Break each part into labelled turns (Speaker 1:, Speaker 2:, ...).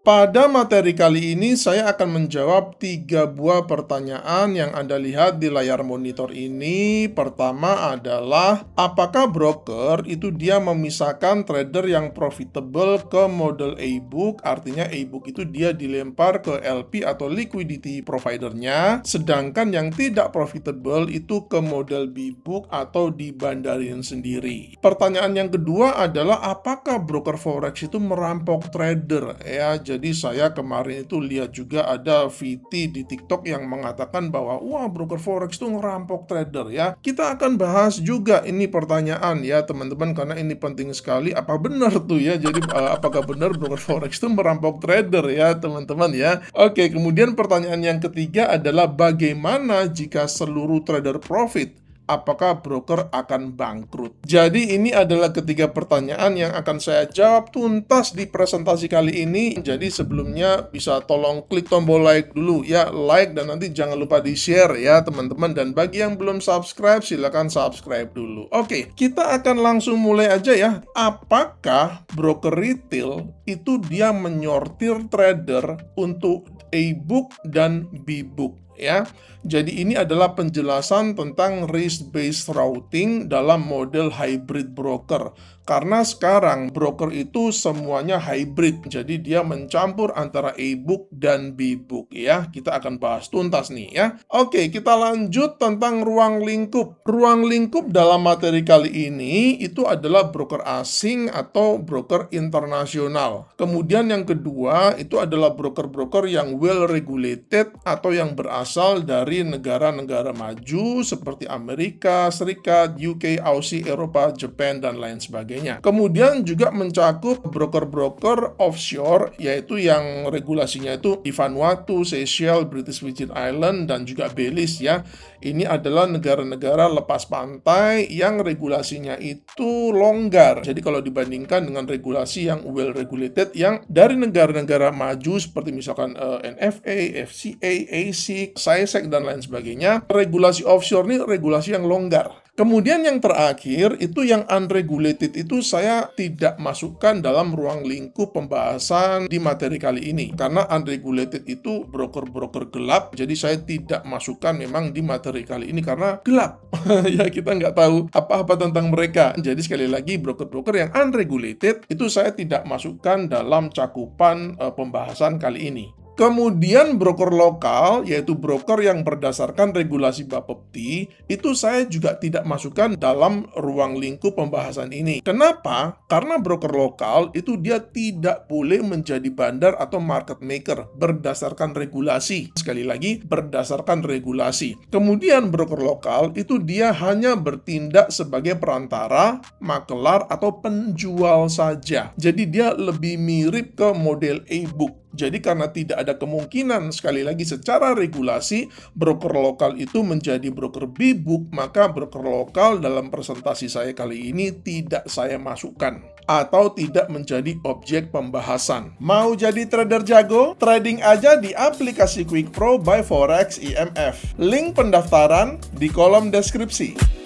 Speaker 1: Pada materi kali ini saya akan menjawab 3 buah pertanyaan yang Anda lihat di layar monitor ini. Pertama adalah, apakah broker itu dia memisahkan trader yang profitable ke model e-book, artinya e-book itu dia dilempar ke LP atau liquidity providernya, sedangkan yang tidak profitable itu ke model B-book atau dibandarin sendiri. Pertanyaan yang kedua adalah, apakah broker forex itu merampok trader? Ya, jadi saya kemarin itu lihat juga ada VT di TikTok yang mengatakan bahwa wah, broker forex itu ngerampok trader ya. Kita akan bahas juga ini pertanyaan ya teman-teman, karena ini penting sekali. Apa benar tuh ya? Jadi apakah benar broker forex itu merampok trader ya teman-teman ya? Oke, kemudian pertanyaan yang ketiga adalah, bagaimana jika seluruh trader profit? Apakah broker akan bangkrut? Jadi ini adalah ketiga pertanyaan yang akan saya jawab tuntas di presentasi kali ini. Jadi sebelumnya bisa tolong klik tombol like dulu ya, like, dan nanti jangan lupa di share ya teman-teman. Dan bagi yang belum subscribe, silahkan subscribe dulu. Oke, kita akan langsung mulai aja ya. Apakah broker retail itu dia menyortir trader untuk e-book dan b-book ya? Jadi ini adalah penjelasan tentang risk-based routing dalam model hybrid broker. Karena sekarang broker itu semuanya hybrid, jadi dia mencampur antara e-book dan b-book ya. Kita akan bahas tuntas nih ya. Oke, kita lanjut tentang ruang lingkup. Ruang lingkup dalam materi kali ini itu adalah broker asing atau broker internasional. Kemudian yang kedua itu adalah broker-broker yang well regulated atau yang berasal dari negara-negara maju seperti Amerika Serikat, UK, Aussie, Eropa, Jepang, dan lain sebagainya. Kemudian juga mencakup broker-broker offshore, yaitu yang regulasinya itu di Vanuatu, Seychelles, British Virgin Island, dan juga Belize ya. Ini adalah negara-negara lepas pantai yang regulasinya itu longgar. Jadi kalau dibandingkan dengan regulasi yang well regulated yang dari negara-negara maju seperti misalkan NFA, FCA, ASIC, SciSec, dan lain sebagainya, regulasi offshore ini regulasi yang longgar. Kemudian yang terakhir itu yang unregulated, itu saya tidak masukkan dalam ruang lingkup pembahasan di materi kali ini karena unregulated itu broker-broker gelap, jadi saya tidak masukkan memang di materi kali ini karena gelap. Ya, kita nggak tahu apa-apa tentang mereka. Jadi sekali lagi, broker-broker yang unregulated itu saya tidak masukkan dalam cakupan pembahasan kali ini. Kemudian broker lokal, yaitu broker yang berdasarkan regulasi Bapepti, itu saya juga tidak masukkan dalam ruang lingkup pembahasan ini. Kenapa? Karena broker lokal itu dia tidak boleh menjadi bandar atau market maker berdasarkan regulasi. Sekali lagi, berdasarkan regulasi. Kemudian broker lokal itu dia hanya bertindak sebagai perantara, makelar, atau penjual saja. Jadi dia lebih mirip ke model e-book. Jadi karena tidak ada kemungkinan, sekali lagi secara regulasi, broker lokal itu menjadi broker b-book, maka broker lokal dalam presentasi saya kali ini tidak saya masukkan atau tidak menjadi objek pembahasan. Mau jadi trader jago? Trading aja di aplikasi Quick Pro by Forex IMF. Link pendaftaran di kolom deskripsi.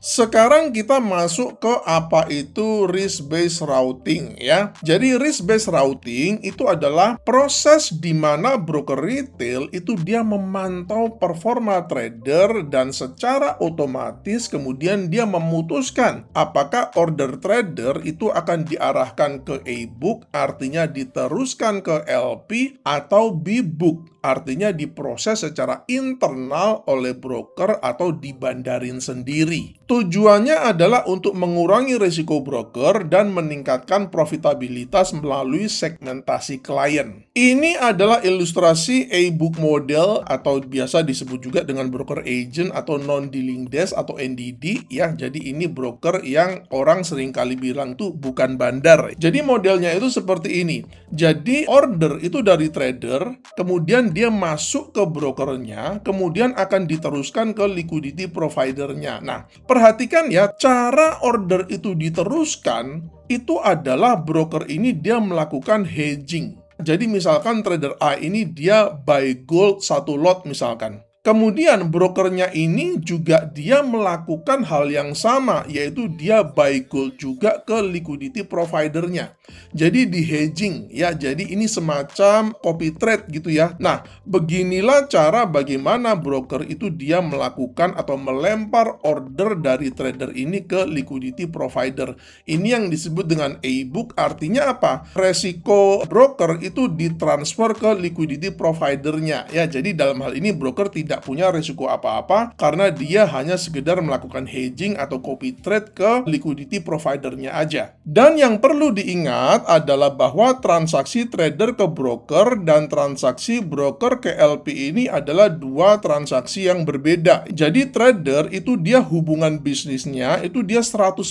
Speaker 1: Sekarang kita masuk ke apa itu risk-based routing ya. Jadi risk-based routing itu adalah proses di mana broker retail itu dia memantau performa trader dan secara otomatis kemudian dia memutuskan apakah order trader itu akan diarahkan ke e-book, artinya diteruskan ke LP, atau b-book, artinya diproses secara internal oleh broker atau dibandarin sendiri. Tujuannya adalah untuk mengurangi risiko broker dan meningkatkan profitabilitas melalui segmentasi klien. Ini adalah ilustrasi e-book model atau biasa disebut juga dengan broker agent atau non-dealing desk atau NDD ya. Jadi ini broker yang orang seringkali bilang tuh bukan bandar. Jadi modelnya itu seperti ini. Jadi order itu dari trader, kemudian dia masuk ke brokernya, kemudian akan diteruskan ke liquidity providernya. Nah, perhatikan ya, cara order itu diteruskan, itu adalah broker ini dia melakukan hedging. Jadi misalkan trader A ini dia buy gold 1 lot misalkan. Kemudian brokernya ini juga dia melakukan hal yang sama, yaitu dia buy gold juga ke liquidity providernya. Jadi di hedging ya, jadi ini semacam copy trade gitu ya. Nah, beginilah cara bagaimana broker itu dia melakukan atau melempar order dari trader ini ke liquidity provider. Ini yang disebut dengan A-book, artinya apa? Resiko broker itu ditransfer ke liquidity providernya ya. Jadi dalam hal ini broker tidak punya resiko apa-apa karena dia hanya sekedar melakukan hedging atau copy trade ke liquidity providernya aja. Dan yang perlu diingat adalah bahwa transaksi trader ke broker dan transaksi broker ke LP ini adalah dua transaksi yang berbeda. Jadi trader itu dia hubungan bisnisnya itu dia 100%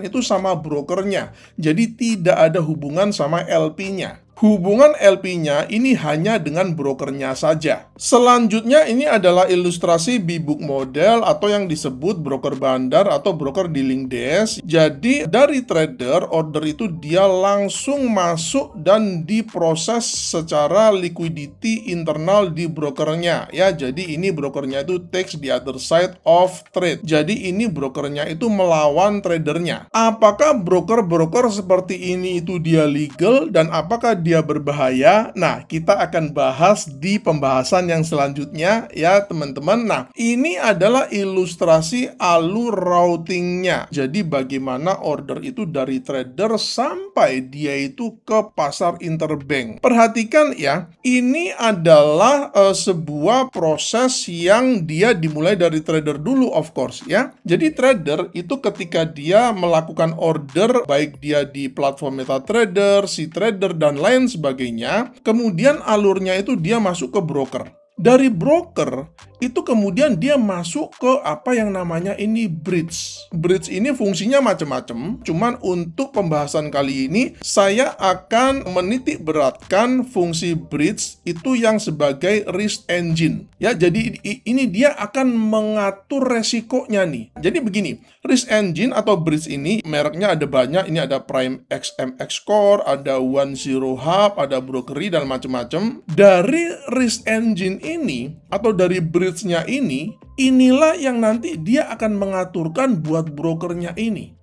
Speaker 1: itu sama brokernya. Jadi tidak ada hubungan sama LP-nya. Hubungan LP-nya ini hanya dengan brokernya saja. Selanjutnya ini adalah ilustrasi B-book model atau yang disebut broker bandar atau broker dealing desk. Jadi dari trader order itu dia langsung masuk dan diproses secara liquidity internal di brokernya ya. Jadi ini brokernya itu takes the other side of trade. Jadi ini brokernya itu melawan tradernya. Apakah broker-broker seperti ini itu dia legal dan apakah dia berbahaya? Nah, kita akan bahas di pembahasan yang selanjutnya ya teman-teman. Nah, ini adalah ilustrasi alur routingnya. Jadi bagaimana order itu dari trader sampai dia itu ke pasar interbank. Perhatikan ya, ini adalah sebuah proses yang dia dimulai dari trader dulu of course ya. Jadi trader itu ketika dia melakukan order baik dia di platform MetaTrader, CTrader dan lain sebagainya, kemudian alurnya itu dia masuk ke broker. Dari broker, itu kemudian dia masuk ke apa yang namanya ini bridge. Bridge ini fungsinya macam-macam, cuman untuk pembahasan kali ini, saya akan menitik beratkan fungsi bridge itu yang sebagai risk engine. Ya, jadi ini dia akan mengatur resikonya nih. Jadi begini, risk engine atau bridge ini, mereknya ada banyak, ini ada Prime XMX Core, ada 10 Hub, ada Brokery, dan macam-macam. Dari risk engine ini atau dari bridge-nya ini, inilah yang nanti dia akan mengaturkan buat brokernya ini.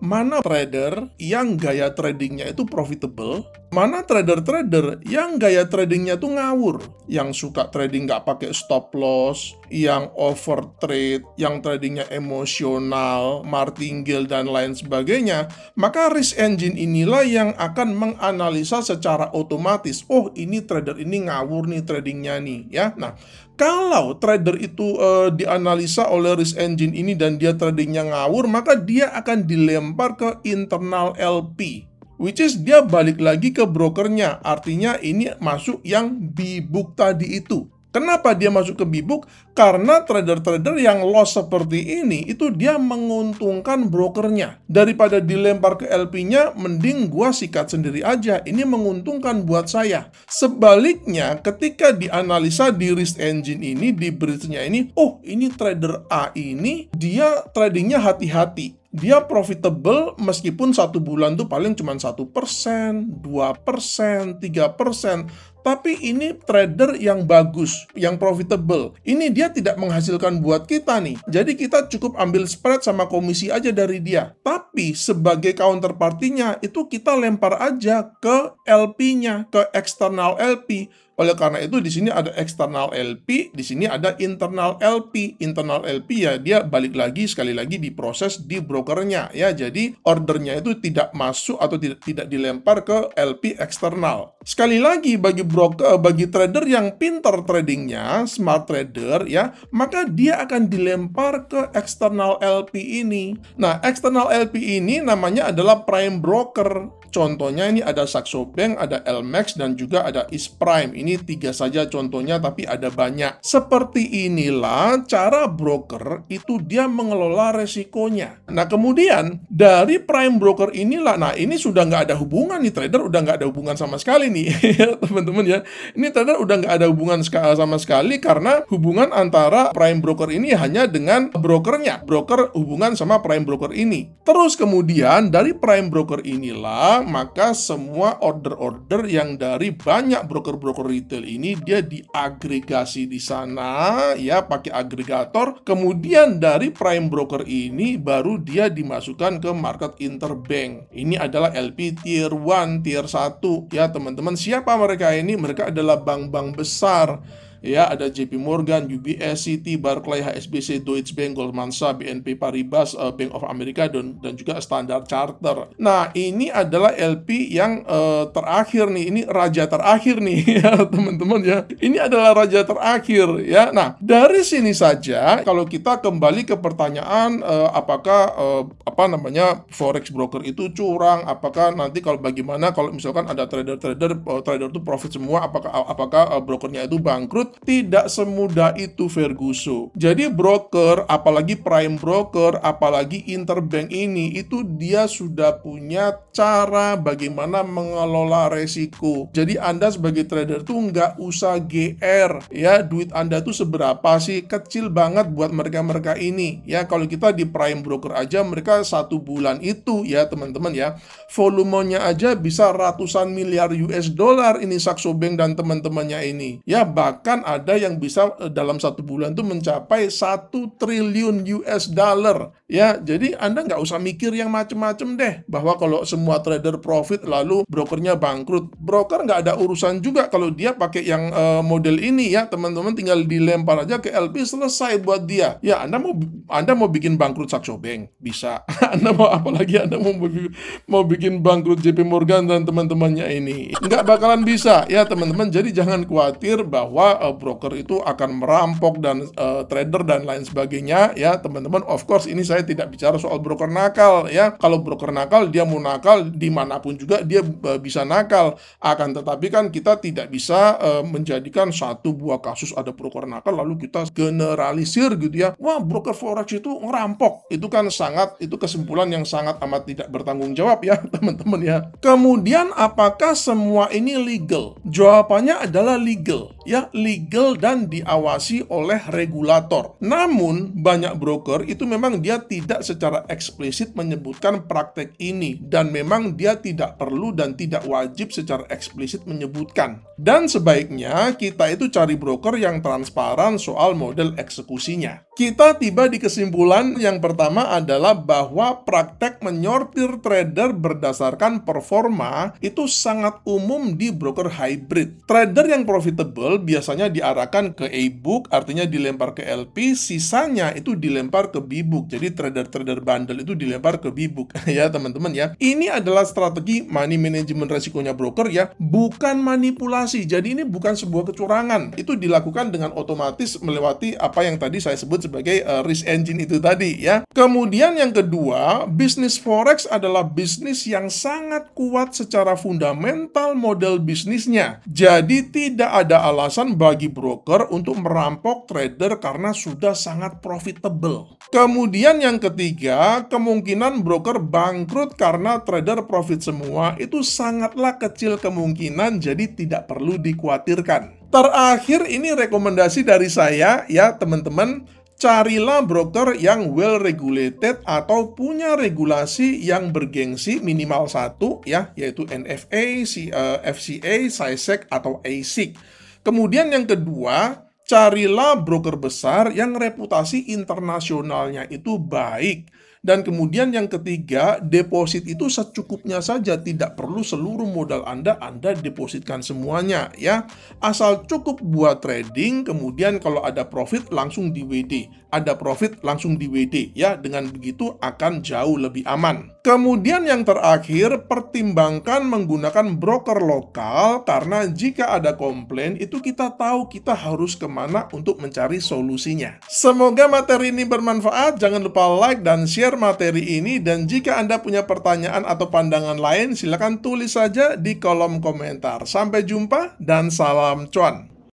Speaker 1: Mana trader yang gaya tradingnya itu profitable, mana trader-trader yang gaya tradingnya tuh ngawur, yang suka trading nggak pakai stop loss, yang over trade, yang tradingnya emosional, martingale, dan lain sebagainya. Maka risk engine inilah yang akan menganalisa secara otomatis, oh ini trader ini ngawur nih tradingnya nih ya. Nah, kalau trader itu dianalisa oleh risk engine ini dan dia tradingnya ngawur, maka dia akan dilempar ke internal LP, which is dia balik lagi ke brokernya. Artinya ini masuk yang B-book tadi itu. Kenapa dia masuk ke B-book? Karena trader-trader yang loss seperti ini, itu dia menguntungkan brokernya. Daripada dilempar ke LP-nya, mending gua sikat sendiri aja. Ini menguntungkan buat saya. Sebaliknya, ketika dianalisa di risk engine ini, di bridge-nya ini, oh ini trader A ini, dia tradingnya hati-hati. Dia profitable meskipun 1 bulan tuh paling cuma 1%, 2%, 3%. Tapi ini trader yang bagus, yang profitable. Ini dia tidak menghasilkan buat kita nih. Jadi kita cukup ambil spread sama komisi aja dari dia. Tapi sebagai counterpartinya itu kita lempar aja ke LP-nya, ke external LP. Oleh karena itu di sini ada external LP, di sini ada internal LP. Internal LP ya dia balik lagi sekali lagi diproses di brokernya ya. Jadi ordernya itu tidak masuk atau tidak dilempar ke LP eksternal. Sekali lagi bagi broker, bagi trader yang pintar tradingnya, smart trader ya, maka dia akan dilempar ke external LP ini. Nah, external LP ini namanya adalah prime broker. Contohnya ini ada Saxo Bank, ada LMAX, dan juga ada East Prime. Ini 3 saja contohnya, tapi ada banyak. Seperti inilah cara broker itu dia mengelola resikonya. Nah, kemudian dari prime broker inilah, nah ini sudah nggak ada hubungan nih, trader udah nggak ada hubungan sama sekali nih, teman-teman ya. Ini trader udah nggak ada hubungan sama sekali karena hubungan antara prime broker ini hanya dengan brokernya. Broker hubungan sama prime broker ini. Terus kemudian dari prime broker inilah ya, maka semua order-order yang dari banyak broker-broker retail ini dia diagregasi di sana ya pakai agregator, kemudian dari prime broker ini baru dia dimasukkan ke market interbank. Ini adalah LP tier 1, tier 1 ya teman-teman. Siapa mereka ini? Mereka adalah bank-bank besar. Ya, ada JP Morgan, UBS, Citi, Barclays, HSBC, Deutsche Bank, Goldman Sachs, BNP Paribas, Bank of America, dan juga Standard Chartered. Nah, ini adalah LP yang terakhir nih, ini raja terakhir nih ya teman-teman ya. Ini adalah raja terakhir ya. Nah, dari sini saja kalau kita kembali ke pertanyaan apakah forex broker itu curang, apakah nanti kalau bagaimana kalau misalkan ada trader itu profit semua, apakah brokernya itu bangkrut? Tidak semudah itu, Ferguson. Jadi broker, apalagi prime broker, apalagi interbank ini, itu dia sudah punya cara bagaimana mengelola resiko. Jadi Anda sebagai trader tuh nggak usah GR ya, duit Anda tuh seberapa sih? Kecil banget buat mereka-mereka ini ya. Kalau kita di prime broker aja, mereka 1 bulan itu ya teman-teman ya, volumenya aja bisa ratusan miliar US dollar ini Saxo Bank dan teman-temannya ini ya. Bahkan ada yang bisa dalam 1 bulan tuh mencapai 1 triliun US dollar ya. Jadi Anda nggak usah mikir yang macem-macem deh, bahwa kalau semua trader profit lalu brokernya bangkrut. Broker nggak ada urusan juga kalau dia pakai yang model ini ya teman-teman, tinggal dilempar aja ke LP, selesai buat dia ya. Anda mau bikin bangkrut Saxo Bank bisa. Anda mau bikin bangkrut JP Morgan dan teman-temannya ini, nggak bakalan bisa ya teman-teman. Jadi jangan khawatir bahwa broker itu akan merampok dan trader dan lain sebagainya ya teman-teman. Of course ini saya tidak bicara soal broker nakal ya. Kalau broker nakal, dia mau nakal dimanapun juga dia bisa nakal. Akan tetapi kan kita tidak bisa menjadikan satu buah kasus ada broker nakal lalu kita generalisir gitu ya. Wah, broker forex itu ngerampok. Itu kan itu kesimpulan yang sangat amat tidak bertanggung jawab ya teman-teman ya. Kemudian apakah semua ini legal? Jawabannya adalah legal ya, legal dan diawasi oleh regulator. Namun banyak broker itu memang dia tidak secara eksplisit menyebutkan praktek ini, dan memang dia tidak perlu dan tidak wajib secara eksplisit menyebutkan. Dan sebaiknya kita itu cari broker yang transparan soal model eksekusinya. Kita tiba di kesimpulan yang pertama adalah bahwa praktek menyortir trader berdasarkan performa itu sangat umum di broker hybrid. Trader yang profitable biasanya diarahkan ke A-book, artinya dilempar ke LP, sisanya itu dilempar ke B-book. Jadi trader-trader bandel itu dilempar ke B-book ya teman-teman ya. Ini adalah strategi money management resikonya broker ya, bukan manipulasi. Jadi ini bukan sebuah kecurangan. Itu dilakukan dengan otomatis melewati apa yang tadi saya sebut sebagai risk engine itu tadi ya. Kemudian yang kedua, bisnis forex adalah bisnis yang sangat kuat secara fundamental model bisnisnya. Jadi tidak ada alasan bagi broker untuk merampok trader karena sudah sangat profitable. Kemudian yang ketiga, kemungkinan broker bangkrut karena trader profit semua itu sangatlah kecil kemungkinan, jadi tidak perlu dikhawatirkan. Terakhir ini rekomendasi dari saya ya teman-teman, carilah broker yang well regulated atau punya regulasi yang bergengsi minimal 1 ya, yaitu NFA, FCA, SISEC atau ASIC. Kemudian yang kedua, carilah broker besar yang reputasi internasionalnya itu baik. Dan kemudian yang ketiga, deposit itu secukupnya saja, tidak perlu seluruh modal Anda depositkan semuanya ya. Asal cukup buat trading, kemudian kalau ada profit langsung di WD, ada profit langsung di WD ya. Dengan begitu akan jauh lebih aman. Kemudian yang terakhir, pertimbangkan menggunakan broker lokal, karena jika ada komplain itu kita tahu kita harus kemana untuk mencari solusinya. Semoga materi ini bermanfaat. Jangan lupa like dan share materi ini, dan jika Anda punya pertanyaan atau pandangan lain silakan tulis saja di kolom komentar. Sampai jumpa dan salam cuan.